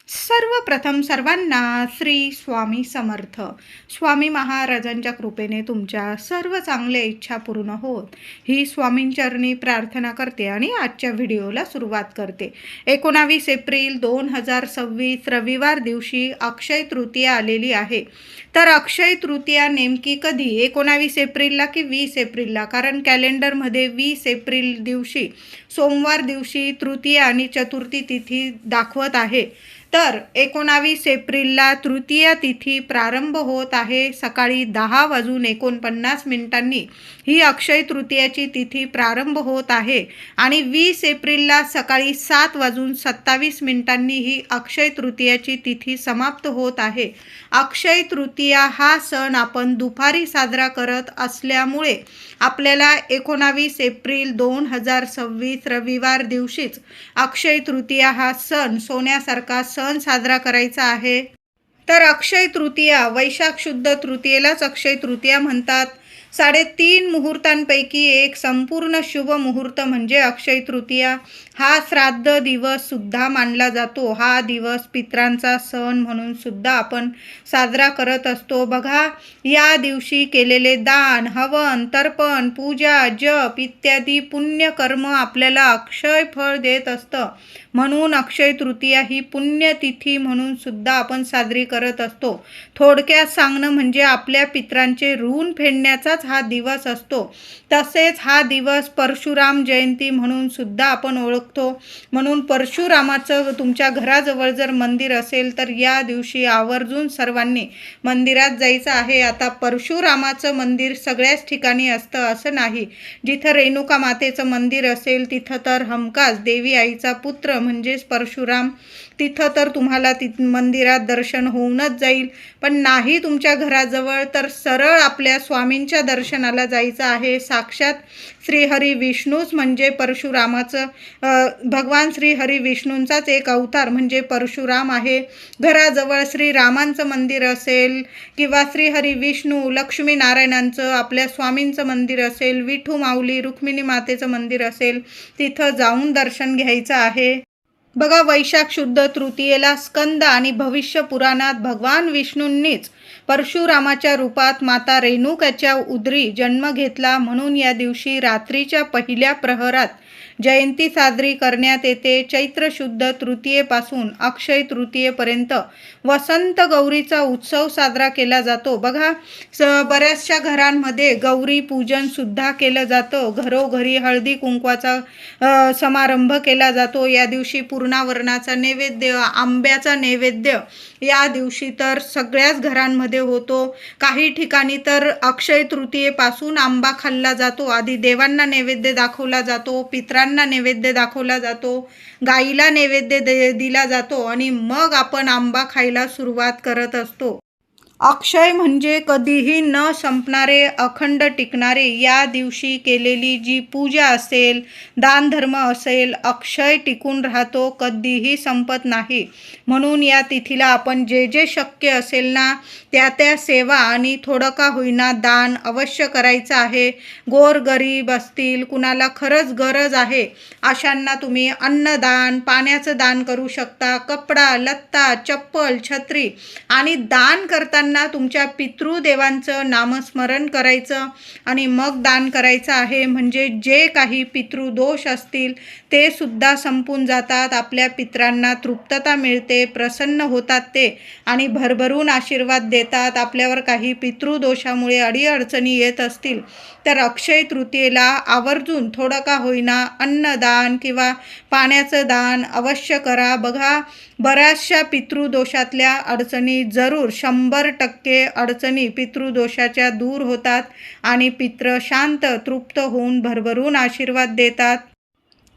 सर्वप्रथम सर्वांना श्री स्वामी समर्थ. स्वामी महाराजांच्या कृपेने तुमच्या सर्व चांगल्या इच्छा पूर्ण होत ही स्वामींचरणी प्रार्थना करते आणि आजच्या व्हिडिओला सुरुवात करते. 19 एप्रिल 2026 रविवार दिवशी अक्षय तृतीया आलेली आहे. तर अक्षय तृतीया नेमकी कधी, 19 एप्रिलला की 20 एप्रिलला? कारण कॅलेंडरमध्ये 20 एप्रिल दिवशी सोमवार दिवशी तृतीया आणि चतुर्थी तिथी दाखवत आहे. तर 19 एप्रिलला तृतीया तिथी प्रारंभ होत आहे. सकाळी 10:49 ही अक्षय तृतीयाची तिथी प्रारंभ होत आहे आणि 20 एप्रिलला सकाळी 7:27 ही अक्षय तृतीयाची तिथी समाप्त होत आहे. अक्षय तृतीया हा सण आपण दुपारी साजरा करत असल्यामुळे आपल्याला 19 एप्रिल 2026 रविवार दिवशीच अक्षय तृतीया हा सण सोन्यासारखा सण साजरा करायचा आहे. तर अक्षय तृतीया, वैशाख शुद्ध तृतीयेलाच अक्षय तृतीया म्हणतात. 3.5 मुहूर्तांपैकी एक संपूर्ण शुभ मुहूर्त म्हणजे अक्षय तृतीया. हा श्राद्ध दिवस सुद्धा मानला जातो. हा दिवस पितरांचा सण म्हणून सुद्धा आपण साजरा करत असतो. बघा, या दिवशी केलेले दान, हवन, तर्पण, पूजा, जप इत्यादी पुण्यकर्म आपल्याला अक्षय फळ देत असतं. म्हणून अक्षय तृतीया ही पुण्यतिथी म्हणून सुद्धा आपण साजरी करत असतो. थोडक्यात सांगणं म्हणजे आपल्या पितरांचे ऋण फेडण्याचाच हा दिवस असतो. तसेच हा दिवस परशुराम जयंती म्हणून सुद्धा आपण ओळखतो. म्हणून परशुरामाचं तुमच्या घराजवळ जर मंदिर असेल तर या दिवशी आवर्जून सर्वांनी मंदिरात जायचं आहे. आता परशुरामाचं मंदिर सगळ्याच ठिकाणी असतं असं नाही. जिथं रेणुका मातेचं मंदिर असेल तिथं तर हमखास देवी आईचा पुत्र म्हणजेच परशुराम, तिथं तर तुम्हाला मंदिरात दर्शन होऊनच जाईल. पण नाही तुमच्या घराजवळ तर सरळ आपल्या स्वामींच्या दर्शनाला जायचं आहे. साक्षात श्रीहरी विष्णूच म्हणजे परशुरामाचं, भगवान श्रीहरी विष्णूंचाच एक अवतार म्हणजे परशुराम आहे. घराजवळ श्रीरामांचं मंदिर असेल किंवा श्रीहरी विष्णू लक्ष्मीनारायणांचं आपल्या स्वामींचं मंदिर असेल, विठू माऊली रुक्मिणी मातेचं मंदिर असेल, तिथं जाऊन दर्शन घ्यायचं आहे. बघा, वैशाख शुद्ध तृतीयेला स्कंद आणि भविष्य पुराणात भगवान विष्णूंनीच परशुरामाच्या रूपात माता रेणुकाच्या उदरी जन्म घेतला. म्हणून या दिवशी रात्रीच्या पहिल्या प्रहरात जयंती साजरी करण्यात येते. चैत्र शुद्ध तृतीयेपासून अक्षय तृतीयेपर्यंत वसंत गौरीचा उत्सव साजरा केला जातो. बघा, बऱ्याचशा घरांमध्ये गौरी पूजन सुद्धा केलं जातं. घरोघरी हळदी कुंकवाचा समारंभ केला जातो. या दिवशी पूर्णावरणाचा नैवेद्य, आंब्याचा नैवेद्य या दिवशी तर सगळ्याच घरांमध्ये होतो. काही ठिकाणी तर अक्षय तृतीयेपासून आंबा खाल्ला जातो. आधी देवांना नैवेद्य दाखवला जातो, पितरांना नैवेद्य दाखवला जातो, गाईला नैवेद्य दिला जातो आणि मग आपण आंबा खायला सुरुवात करत असतो. अक्षय म्हणजे कधीही न संपणारे, अखंड टिकणारे. या दिवशी केलेली जी पूजा असेल, दानधर्म असेल, अक्षय टिकून राहतो, कधीही संपत नाही. म्हणून या तिथीला आपण जे जे शक्य असेल ना त्या सेवा आणि थोडं का होईना दान अवश्य करायचं आहे. गोरगरीब असतील, कुणाला खरंच गरज आहे अशांना तुम्ही अन्नदान, पाण्याचं दान करू शकता. कपडा लत्ता, चप्पल, छत्री आणि दान करताना तुमच्या पितृदेवांचं नामस्मरण करायचं आणि मग दान करायचं आहे. म्हणजे जे काही पितृदोष असतील ते सुद्धा संपून जातात. आपल्या पितरांना तृप्तता मिळते, प्रसन्न होतात ते आणि भरभरून आशीर्वाद देतात. आपल्यावर काही पितृदोषामुळे अडीअडचणी येत असतील तर अक्षय तृतीयेला आवर्जून थोडं का होईना अन्नदान किंवा पाण्याचं दान अवश्य करा. बघा, बऱ्याचशा पितृदोषातल्या अडचणी जरूर 100% अडचणी पितृदोषाच्या दूर होतात आणि पितृ शांत तृप्त होऊन भरभरून आशीर्वाद देतात.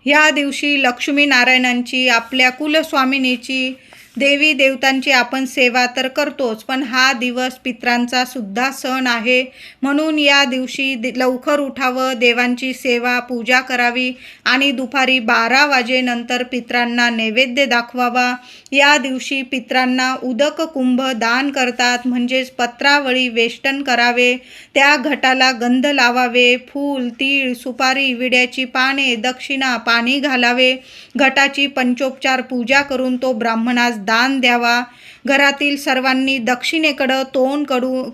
या दिवशी लक्ष्मीनारायणांची, आपल्या कुलस्वामिनीची, देवी देवतांची आपण सेवा तर करतोच, पण हा दिवस पितरांचा सुद्धा सण आहे. म्हणून या दिवशी लवकर उठावं, देवांची सेवा पूजा करावी आणि दुपारी 12 वाजेनंतर पितरांना नैवेद्य दाखवावा. या दिवशी पितरांना उदक कुंभ दान करतात, म्हणजेच पत्रावळी वेष्टन करावे, त्या घटाला गंध लावावे, फूल, तीळ, सुपारी, विड्याची पाने, दक्षिणा, पाणी घालावे. घटाची पंचोपचार पूजा करून तो ब्राह्मणास दान द्यावा. घरातील सर्वांनी दक्षिणेकडं तोंड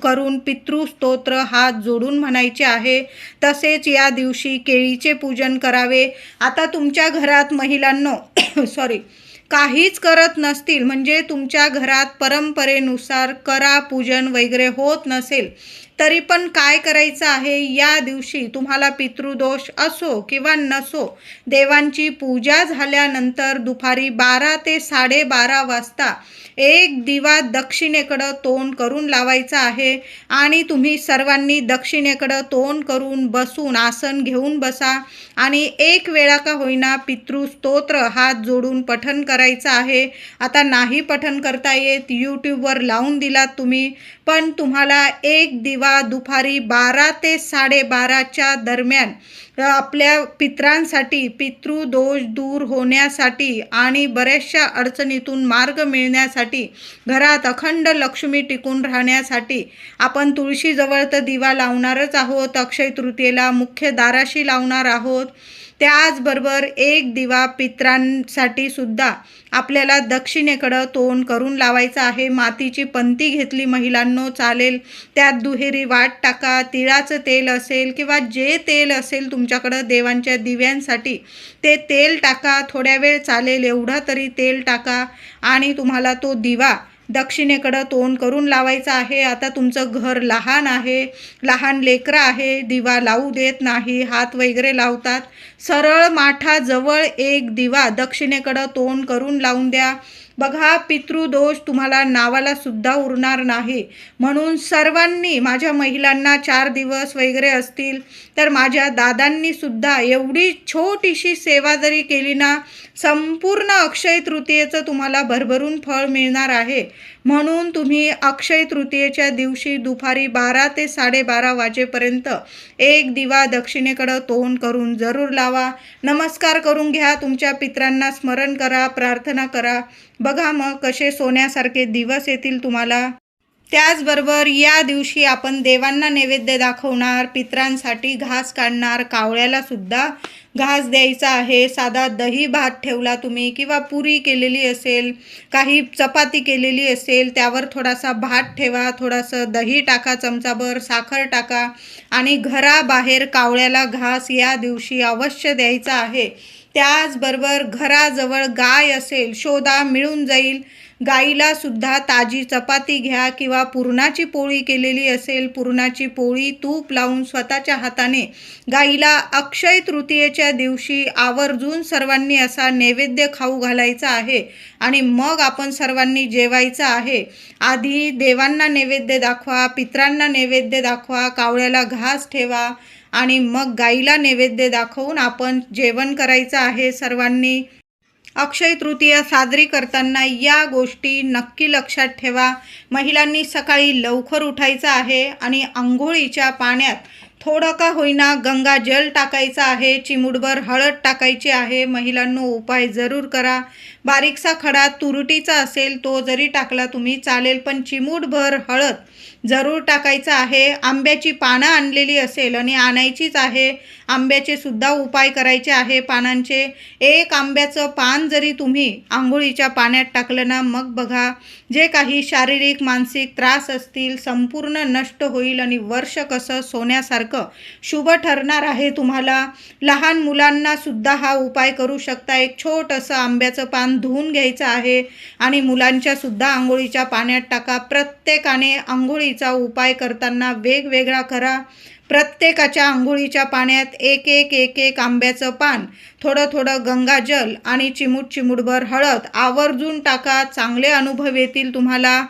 करून पितृस्तोत्र हात जोडून म्हणायचे आहे. तसेच या दिवशी केळीचे पूजन करावे. आता तुमच्या घरात महिलांनो काहीच करत नसतील, म्हणजे तुमच्या घरात परंपरेनुसार करा पूजन वगैरे होत नसेल, तरी पण काय करायचं आहे, या दिवशी तुम्हाला पितृदोष असो किंवा नसो, देवांची पूजा झाल्यानंतर दुपारी 12 ते 12:30 वाजता एक दिवा दक्षिणेकडं तोंड करून लावायचा आहे. आणि तुम्ही सर्वांनी दक्षिणेकडं तोंड करून बसून आसन घेऊन बसा आणि एक वेळा का होईना पितृस्तोत्र हात जोडून पठण करायचं आहे. आता नाही पठण करता येत, यूट्यूबवर लावून दिलात तुम्ही, पण तुम्हाला एक दिवा दुपारी 12 ते 12:30च्या दरम्यान आपल्या पितरांसाठी, पितृदोष दूर होण्यासाठी आणि बऱ्याचशा अडचणीतून मार्ग मिळण्यासाठी, घरात अखंड लक्ष्मी टिकून राहण्यासाठी आपण तुळशीजवळ तर दिवा लावणारच आहोत, अक्षय तृतीयेला मुख्य दाराशी लावणार आहोत. त्याचबरोबर एक दिवा पितरांसाठी सुद्धा आपल्याला दक्षिणेकडं तोंड करून लावायचं आहे. मातीची पंती घेतली महिलांनो चालेल, त्यात दुहेरी वाट टाका. तिळाचं तेल असेल किंवा जे तेल असेल तुमच्याकडं देवांच्या दिव्यांसाठी ते तेल टाका. थोड्या वेळ चालेल एवढं तरी तेल टाका आणि तुम्हाला तो दिवा दक्षिणेकडं तोंड करून लावायचं आहे. आता तुमचं घर लहान आहे, लहान लेकरं आहे, दिवा लावू देत नाही, हात वगैरे लावतात. सरळ माठाजवळ एक दिवा दक्षिणेकडं तोंड करून लावून द्या. बघा, पितृदोष तुम्हाला नावाला सुद्धा उरणार नाही. म्हणून सर्वांनी, माझ्या महिलांना 4 दिवस वगैरे असतील तर माझ्या दादांनी सुद्धा एवढी छोटीशी सेवा जरी केली ना, संपूर्ण अक्षय तृतीयेचं तुम्हाला भरभरून फळ मिळणार आहे. म्हणून तुम्ही अक्षय तृतीयेच्या दिवशी दुपारी 12 ते 12:30 वाजेपर्यंत एक दिवा दक्षिणेकडं तोंड करून जरूर लावा. नमस्कार करून घ्या, तुमच्या पितरांना स्मरण करा, प्रार्थना करा. बघा मग कसे सोन्यासारखे दिवस येतील तुम्हाला. त्याचबरोबर या दिवशी आपण देवांना नैवेद्य दाखवणार, पितरांसाठी घास काढणार, कावळ्याला सुद्धा घास द्यायचा आहे. साधा दही भात ठेवला तुम्ही किंवा पुरी केलेली असेल, काही चपाती केलेली असेल, त्यावर थोडासा भात ठेवा, थोडंसं दही टाका, चमचाभर साखर टाका आणि घराबाहेर कावळ्याला घास या दिवशी अवश्य द्यायचा आहे. त्याचबरोबर घराजवळ गाय असेल, शोधा, मिळून जाईल. गाईला सुद्धा ताजी चपाती घ्या किंवा पुरणाची पोळी केलेली असेल, पुरणाची पोळी तूप लावून स्वतःच्या हाताने गाईला अक्षय तृतीयेच्या दिवशी आवर्जून सर्वांनी असा नैवेद्य खाऊ घालायचा आहे आणि मग आपण सर्वांनी जेवायचं आहे. आधी देवांना नैवेद्य दाखवा, पितरांना नैवेद्य दाखवा, कावळ्याला घास ठेवा आणि मग गाईला नैवेद्य दाखवून आपण जेवण करायचं आहे सर्वांनी. अक्षय तृतीया साजरी करताना या गोष्टी नक्की लक्षात ठेवा. महिलांनी सकाळी लवकर उठायचं आहे आणि अंघोळीच्या पाण्यात थोडं का होईना गंगाजल टाकायचं आहे, चिमूटभर हळद टाकायची आहे. महिलांनो, उपाय जरूर करा. बारीकसा खडा तुरटीचा असेल तो जरी टाकला तुम्ही चालेल, पण चिमूटभर हळद जरूर टाकायचं आहे. आंब्याची पानं आणलेली असेल आणि आणायचीच आहे, आंब्याचे सुद्धा उपाय करायचे आहे पानांचे. एक आंब्याचं पान जरी तुम्ही आंघोळीच्या पाण्यात टाकलं ना, मग बघा जे काही शारीरिक मानसिक त्रास असतील संपूर्ण नष्ट होईल आणि वर्ष कसं सोन्यासारखं शुभ ठरणार आहे तुम्हाला. लहान मुलांना सुद्धा हा उपाय करू शकता. एक छोटंसं आंब्याचं पान धुवून घ्यायचं आहे आणि मुलांच्या सुद्धा आंघोळीच्या पाण्यात टाका. प्रत्येकाने आंघोळीचा उपाय करताना वेगवेगळा करा. प्रत्येकाच्या आंघोळीच्या पाण्यात एक एक आंब्याचं पान, थोडं थोडं गंगाजल आणि चिमूटभर हळद आवर्जून टाका. चांगले अनुभव येतील तुम्हाला.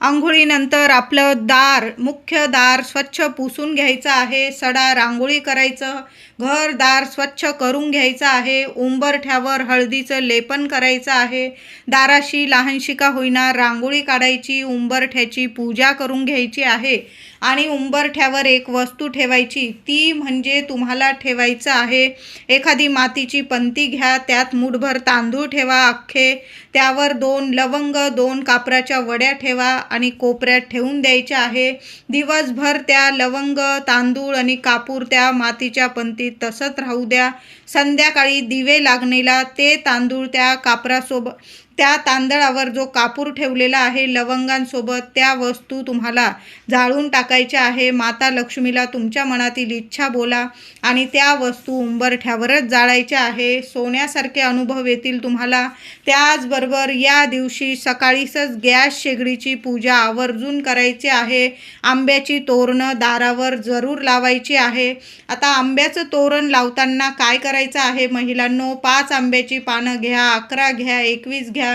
आंघोळीनंतर आपलं दार, मुख्य दार स्वच्छ पुसून घ्यायचं आहे. सडा रांगोळी करायचं, घरदार स्वच्छ करून घ्यायचं आहे. उंबरठ्यावर हळदीचं लेपन करायचं आहे. दाराशी लहानशी का होईना रांगोळी काढायची, उंबरठ्याची पूजा करून घ्यायची आहे आणि उंबरठ्यावर एक वस्तू ठेवायची, ती म्हणजे तुम्हाला ठेवायचं आहे एखादी मातीची पंती घ्या, त्यात मूठभर तांदूळ ठेवा अख्खे, त्यावर 2 लवंग, 2 कापराच्या वड्या ठेवा आणि कोपऱ्यात ठेवून द्यायच्या आहे. दिवसभर त्या लवंग, तांदूळ आणि कापूर त्या मातीच्या पंतीत तसंच राहू द्या. संध्याकाळी दिवे लागणीला ते तांदूळ त्या कापरासोबत, त्या तांदळावर जो कापूर ठेवलेला आहे लवंगांसोबत, त्या वस्तू तुम्हाला जाळून टाकायच्या आहे. माता लक्ष्मीला तुमच्या मनातील इच्छा बोला आणि त्या वस्तू उंबरठ्यावरच जाळायच्या आहे. सोन्यासारखे अनुभव येतील तुम्हाला. त्याचबरोबर या दिवशी सकाळीच गॅस शेगडीची पूजा आवर्जून करायची आहे. आंब्याची तोरणं दारावर जरूर लावायची आहे. आता आंब्याचं तोरण लावताना काय करायचं आहे महिलांनो, 5 आंब्याची पानं घ्या, 11 घ्या, 21 घ्या,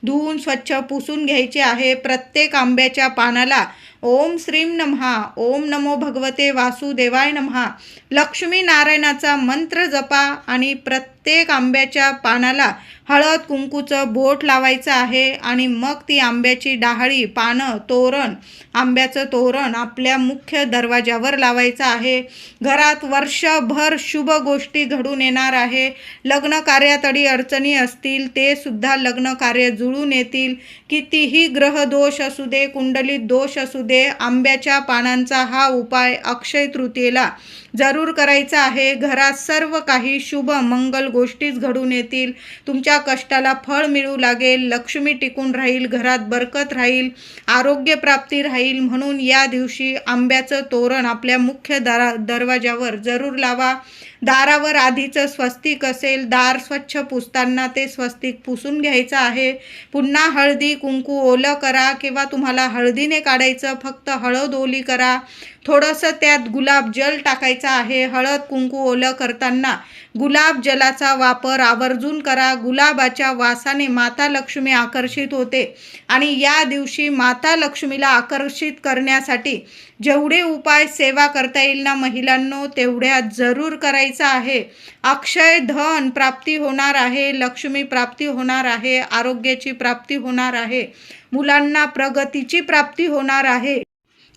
धुवून स्वच्छ पुसून घ्यायचे आहे. प्रत्येक आंब्याच्या पानाला ओम श्रीम नमः, ओम नमो भगवते वासुदेवाय नमः, लक्ष्मी नारायणाचा मंत्र जपा आणि प्रत्येक आंब्याच्या पानाला हळद कुंकूचं बोट लावायचं आहे. आणि मग ती आंब्याची डहाळी, पानं, तोरण, आंब्याचं तोरण आपल्या मुख्य दरवाजावर लावायचं आहे. घरात वर्षभर शुभ गोष्टी घडून येणार आहे. लग्न कार्यात अडचणी असतील ते सुद्धा लग्न कार्य जुळून येतील. कितीही ग्रह दोष असू दे, कुंडलीत दोष असू दे, आंब्याच्या पानांचा हा उपाय अक्षय तृतीयेला जरूर करायचा आहे. घरात सर्व काही शुभ मंगल गोष्टीच घडून येतील. तुमच्या कष्टाला फळ मिळू लागेल. लक्ष्मी टिकून राहील, घरात बरकत राहील, आरोग्य प्राप्ती राहील. म्हणून या दिवशी आंब्याचं तोरण आपल्या मुख्य दरवाजावर जरूर लावा. दारावर आधीचं स्वस्तिक असेल, दार स्वच्छ पुसताना ते स्वस्तिक पुसून घ्यायचं आहे. पुन्हा हळदी कुंकू ओलं करा किंवा तुम्हाला हळदीने काढायचं, फक्त हळद ओली करा. थोडंसं त्यात गुलाब जल टाकायचं आहे. हळद कुंकू ओलं करताना गुलाब जलाचा वापर आवर्जून करा. गुलाबाच्या वासाने माता लक्ष्मी आकर्षित होते आणि या दिवशी माता लक्ष्मीला आकर्षित करण्यासाठी जेवढे उपाय सेवा करता येईल ना महिलांनो, तेवढ्या जरूर करायचं आहे. अक्षय धन प्राप्ती होणार आहे, लक्ष्मी प्राप्ती होणार आहे, आरोग्याची प्राप्ती होणार आहे, मुलांना प्रगतीची प्राप्ती होणार आहे.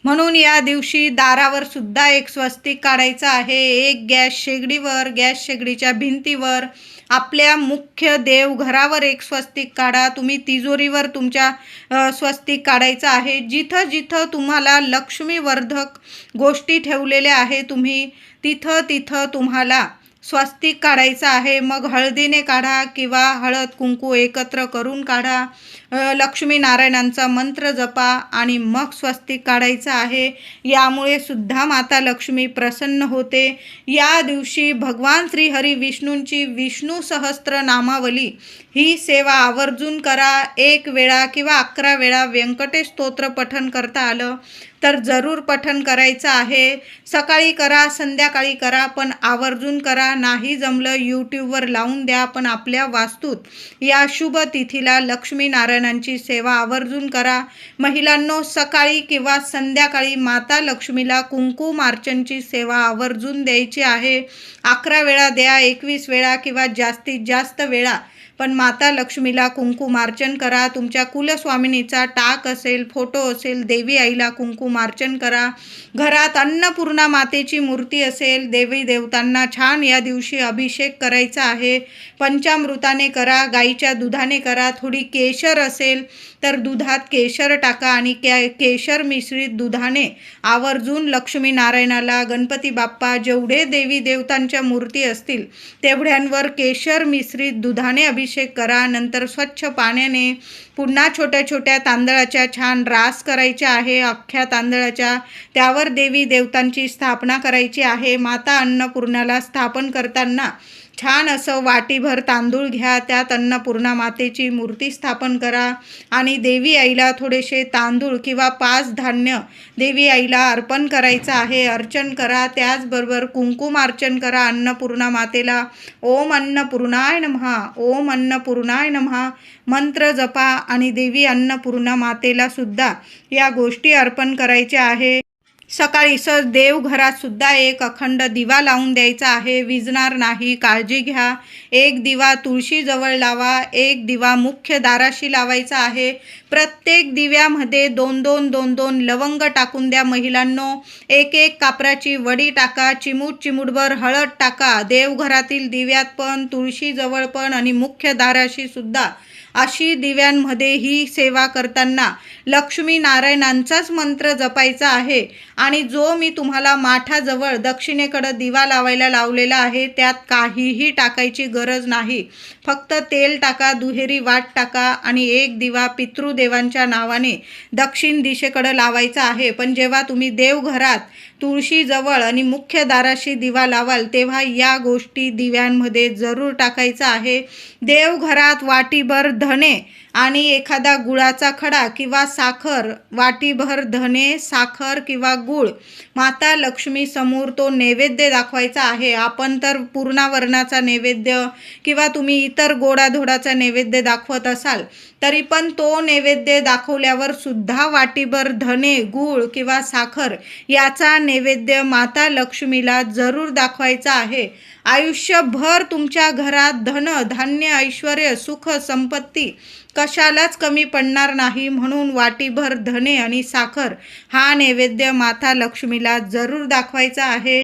म्हणून या दिवशी दारावर सुद्धा एक स्वस्तिक काढायचं आहे. एक गॅस शेगडीवर, गॅस शेगडीच्या भिंतीवर, आपल्या मुख्य देवघरावर एक स्वस्तिक काढा. तुम्ही तिजोरीवर तुमच्या स्वस्तिक काढायचं आहे. जिथं जिथं तुम्हाला लक्ष्मीवर्धक गोष्टी ठेवलेल्या आहे तुम्ही, तिथं तिथं तुम्हाला स्वस्तिक काढायचं आहे. मग हळदीने काढा किंवा हळद कुंकू एकत्र करून काढा. लक्ष्मी नारायणांचा मंत्र जपा आणि मग स्वस्तिक काढायचं आहे. यामुळे सुद्धा माता लक्ष्मी प्रसन्न होते. या दिवशी भगवान श्री हरी विष्णूंची विष्णू सहस्त्र नामावली ही सेवा आवर्जून करा. 1 वेळा किंवा 11 वेळा व्यंकटेश स्तोत्र पठण करता आलं तर जरूर पठण करायचं आहे. सकाळी करा, संध्याकाळी करा, पण आवर्जून करा. नाही जमलं यूट्यूबवर लावून द्या, पण आपल्या वास्तूत या शुभ तिथीला लक्ष्मी नारायणांची सेवा आवर्जून करा. महिलांनो, सकाळी किंवा संध्याकाळी माता लक्ष्मीला कुंकुमार्चनची सेवा आवर्जून द्यायची आहे. 11 वेळा द्या, 21 वेळा किंवा जास्तीत जास्त वेळा, पण माता लक्ष्मीला कुंकुमार्चन करा. तुमच्या कुलस्वामिनीचा टाक असेल, फोटो असेल, देवी आईला कुंकुमार्चन करा. घरात अन्नपूर्णा मातेची मूर्ती असेल, देवी देवतांना छान या दिवशी अभिषेक करायचा आहे. पंचामृताने करा, गाईच्या दुधाने करा. थोडी केशर असेल तर दुधात केशर टाका आणि केशर मिश्रित दुधाने आवर्जून लक्ष्मी नारायणाला, गणपती बाप्पा, जेवढे देवी देवतांच्या मूर्ती असतील तेवढ्यांवर केशर मिश्रित दुधाने अभिषेक करा. नंतर स्वच्छ पाण्याने पुन्हा छोट्या छोट्या तांदळाच्या छान रास करायच्या आहे, अख्ख्या तांदळाच्या. त्यावर देवी देवतांची स्थापना करायची आहे. माता अन्नपूर्णाला स्थापन करताना छान असं वाटीभर तांदूळ घ्या, त्यात अन्नपूर्णा मातेची मूर्ती स्थापन करा आणि देवी आईला थोडेसे तांदूळ किंवा 5 धान्य देवी आईला अर्पण करायचं आहे. अर्चन करा. त्याचबरोबर कुंकुमार्चन करा अन्नपूर्णा मातेला. ओम अन्नपूर्णाय नमः, ओम अन्नपूर्णाय नमः मंत्र जपा आणि देवी अन्नपूर्णा मातेला सुद्धा या गोष्टी अर्पण करायच्या आहे. सकाळी देवघरात सुद्धा एक अखंड दिवा लावून द्यायचा आहे, विझणार नाही, काळजी घ्या. एक दिवा तुळशीजवळ लावा, एक दिवा मुख्य दाराशी लावायचा आहे. प्रत्येक दिव्यामध्ये 2-2 लवंग टाकून द्या महिलांनो. एक कापराची वडी टाका, चिमूटभर हळद टाका. देवघरातील दिव्यात पण, तुळशीजवळ पण आणि मुख्य दाराशी सुद्धा अशी दिव्यांमध्ये ही सेवा करताना लक्ष्मी नारायणांचाच मंत्र जपायचा आहे. आणि जो मी तुम्हाला माठाजवळ दक्षिणेकडं दिवा लावायला लावलेला आहे त्यात काहीही टाकायची गरज नाही. फक्त तेल टाका, दुहेरी वाट टाका आणि एक दिवा पितृदेवांच्या नावाने दक्षिण दिशेकडं लावायचा आहे. पण जेव्हा तुम्ही देवघरात तुळशीजवळ आणि मुख्य दाराशी दिवा लावाल तेव्हा या गोष्टी दिव्यांमध्ये जरूर टाकायचा आहे. देवघरात वाटीभर धणे आणि एखादा गुळाचा खडा किंवा साखर, वाटीभर धणे, साखर किंवा गूळ माता लक्ष्मी समोर तो नैवेद्य दाखवायचा आहे. आपण तर पूर्णावरणाचा नैवेद्य किंवा तुम्ही इतर गोडाधोडाचा नैवेद्य दाखवत असाल तरी पण तो नैवेद्य दाखवल्यावर सुद्धा वाटीभर धणे, गूळ किंवा साखर याचा नैवेद्य माता लक्ष्मीला जरूर दाखवायचा आहे. आयुष्यभर तुमच्या घरात धन, धान्य, ऐश्वर्य, सुख, संपत्ती कशालाच कमी पडणार नाही. म्हणून वाटीभर धणे आणि साखर हा नैवेद्य माता लक्ष्मीला जरूर दाखवायचा आहे.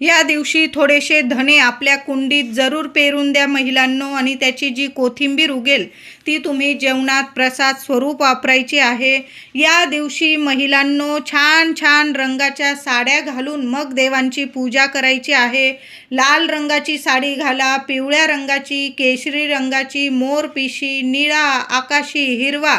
या दिवशी थोडेसे धणे आपल्या कुंडीत जरूर पेरून द्या महिलांनो. आणि त्याची जी कोथिंबीर उगेल ती तुम्ही जेवणात प्रसाद स्वरूप वापरायची आहे. या दिवशी महिलांनो छान छान रंगाच्या साड्या घालून मग देवांची पूजा करायची आहे. लाल रंगाची साडी घाला, पिवळ्या रंगाची, केशरी रंगाची, मोरपिशी, निळा, आकाशी, हिरवा,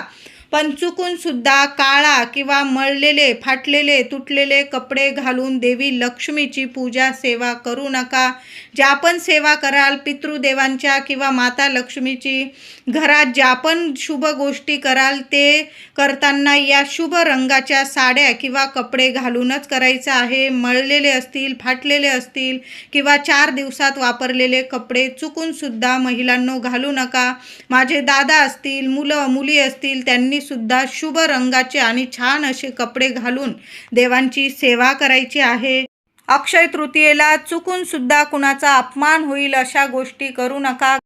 पण चुकून सुद्धा काळा किंवा मळलेले, फाटलेले, तुटलेले कपडे घालून देवी लक्ष्मीची पूजा सेवा करू नका. ज्या पण सेवा कराल पितृदेवांच्या किंवा माता लक्ष्मीची, घरात ज्या पण शुभ गोष्टी कराल ते करताना या शुभ रंगाच्या साड्या किंवा कपडे घालूनच करायचं आहे. मळलेले असतील, फाटलेले असतील किंवा 4 दिवसात वापरलेले कपडे चुकून सुद्धा महिलांनो घालू नका. माझे दादा असतील, मुलं मुली असतील त्यांनी सुद्धा शुभ रंगाचे आणि छान असे कपडे घालून देवांची सेवा करायची आहे. अक्षय तृतीयेला चुकून सुद्धा कुणाचा अपमान होईल अशा गोष्टी करू नका.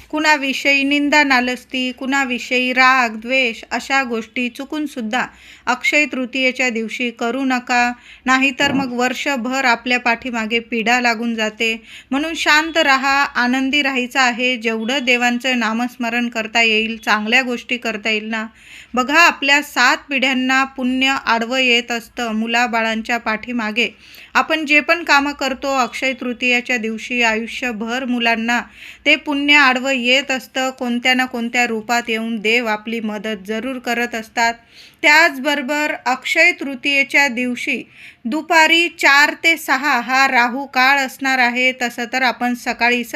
कुणाविषयी निंदा नालस्ती, कुणाविषयी राग द्वेष अशा गोष्टी चुकून सुद्धा अक्षय तृतीयेच्या दिवशी करू नका. नाहीतर मग वर्षभर आपल्या पाठीमागे पीडा लागून जाते. म्हणून शांत राहा, आनंदी राहायचं आहे. जेवढं देवांचं नामस्मरण करता येईल, चांगल्या गोष्टी करता येईल ना. बघा आपल्या 7 पिढ्यांना पुण्य आडवं येत असतं. मुलाबाळांच्या पाठीमागे आपण जे पण कामं करतो अक्षय तृतीयाच्या दिवशी आयुष्यभर मुलांना ते पुण्य आडवं येत असतं. कोणत्या ना कोणत्या रूपात येऊन देव आपली मदत जरूर करत असतात. त्याचबरोबर अक्षय तृतीयेच्या दिवशी दुपारी 4 ते 6 हा राहू काळ असणार आहे. तसं तर आपण सकाळीच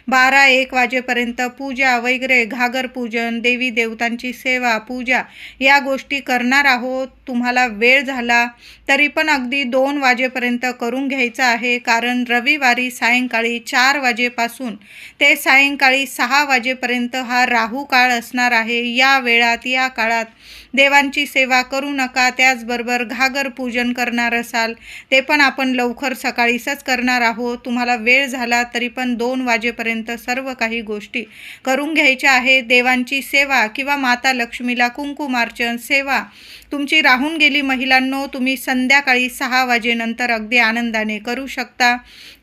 12-1 वाजेपर्यंत पूजा वगैरे, घागर पूजन, देवी देवतांची सेवा, पूजा या गोष्टी करणार आहोत. तुम्हाला वेळ झाला तरी पण अगदी 2 वाजेपर्यंत करून घ्यायचं आहे. कारण रविवारी सायंकाळी 4 वाजेपासून ते सायंकाळी 6 वाजेपर्यंत हा राहू काळ असणार आहे. या वेळात, या काळात देवांची सेवा करू नका. त्याचबरोबर घागर पूजन करणार असाल ते पण आपण लवकर सकाळीच करणार आहोत. तुम्हाला वेळ झाला तरी पण 2 वाजेपर्यंत सर्व काही गोष्टी करून घ्यायच्या आहे. देवांची सेवा किंवा माता लक्ष्मीला कुंकुमार्चन सेवा तुमची राहून गेली महिलांनो, तुम्ही संध्याकाळी 6 वाजेनंतर अगदी आनंदाने करू शकता.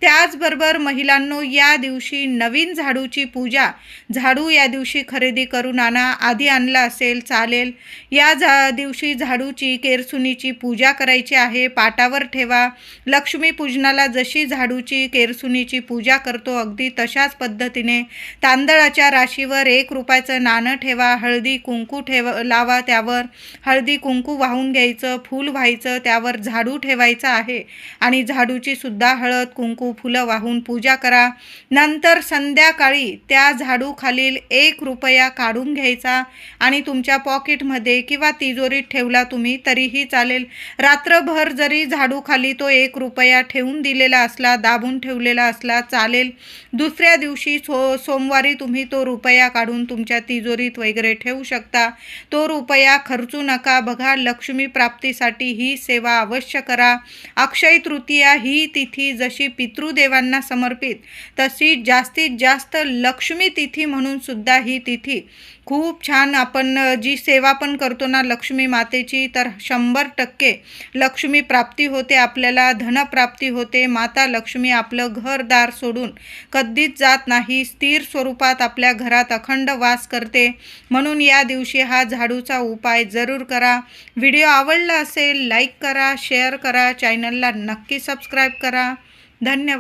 त्याचबरोबर महिलांनो या दिवशी नवीन झाडूची पूजा, झाडू या दिवशी खरेदी करून आणा. आधी आणला असेल चालेल. या दिवशी झाडूची, केरसुनीची पूजा करायची आहे. पाटावर ठेवा. लक्ष्मी पूजनाला जशी झाडूची, केरसुनीची पूजा करतो अगदी तशाच पद्धतीने तांदळाच्या राशीवर 1 रुपयाचं नाणं ठेवा. हळदी कुंकू लावा. त्यावर हळदी कुंकू वाहून घ्यायचं, फूल व्हायचं, त्यावर झाडू ठेवायचा आहे आणि झाडूची सुद्धा हळद कुंकू फुलं वाहून पूजा करा. नंतर संध्याकाळी त्या झाडूखालील 1 रुपया काढून घ्यायचा आणि तुमच्या पॉकेटमध्ये किंवा तिजोरीत ठेवला तुम्ही तरीही चालेल. रात्रभर जरी झाडूखाली तो 1 रुपया ठेवून दिलेला असला, दाबून ठेवलेला असला चालेल. दुसऱ्या दिवशी सोमवारी तुम्ही तो रुपया काढून तुमच्या तिजोरीत वगैरे ठेवू शकता. तो रुपया खर्चू नका. बघा, लक्ष्मी प्राप्तीसाठी ही सेवा अवश्य करा. अक्षय तृतीया ही तिथी जशी पितृदेवांना समर्पित, तशी जास्तीत जास्त लक्ष्मी तिथी म्हणून सुद्धा ही तिथी खूप छान. आपण जी सेवा पण करतो ना लक्ष्मी मातेची, तर 100% लक्ष्मी प्राप्ती होते, आपल्याला धनप्राप्ती होते. माता लक्ष्मी आपलं घरदार सोडून कधीच जात नाही, स्थिर स्वरूपात आपल्या घरात अखंड वास करते. म्हणून या दिवशी हा झाडूचा उपाय जरूर करा. व्हिडिओ आवडला असेल लाईक करा, शेअर करा, चॅनलला नक्की सबस्क्राईब करा. धन्यवाद.